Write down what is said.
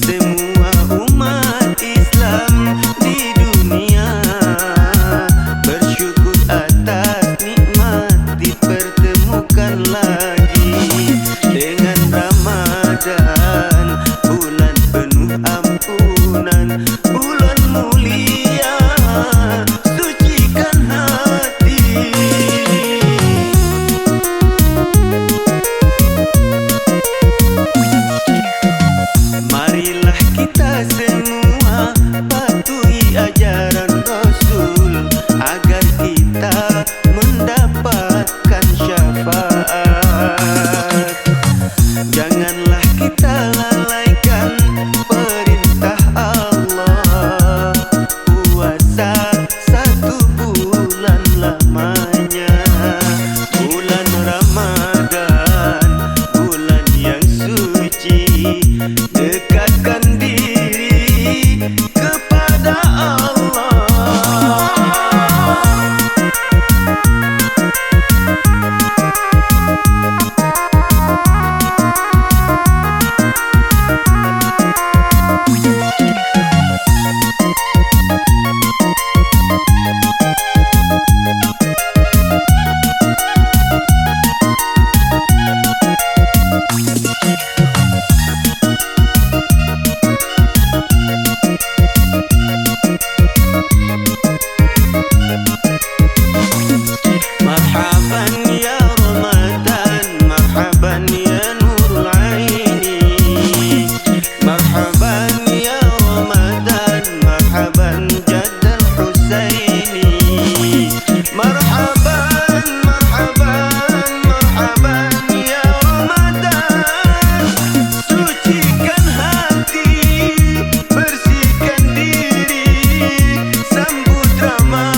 Semua umat Islam di dunia bersyukur atas nikmat dipertemukan lagi dengan Ramadan, bulan penuh ampunan, bulan mulia, sucikan hati. Marilah kita semua patuhi ajaran Rasul agar kita mendapatkan syafaat. Janganlah kita lalaikan perintah Allah. Puasa 1 bulan lamanya, bulan Ramadan, bulan yang suci. Dekatkan diri kepada Allah. Marhaban ya Ramadan, marhaban ya Nurul Aini. Marhaban ya Ramadan, marhaban Jaddal Husaini. Marhaban, marhaban, marhaban ya Ramadan. Sucikan hati, bersihkan diri, sambut Ramadan.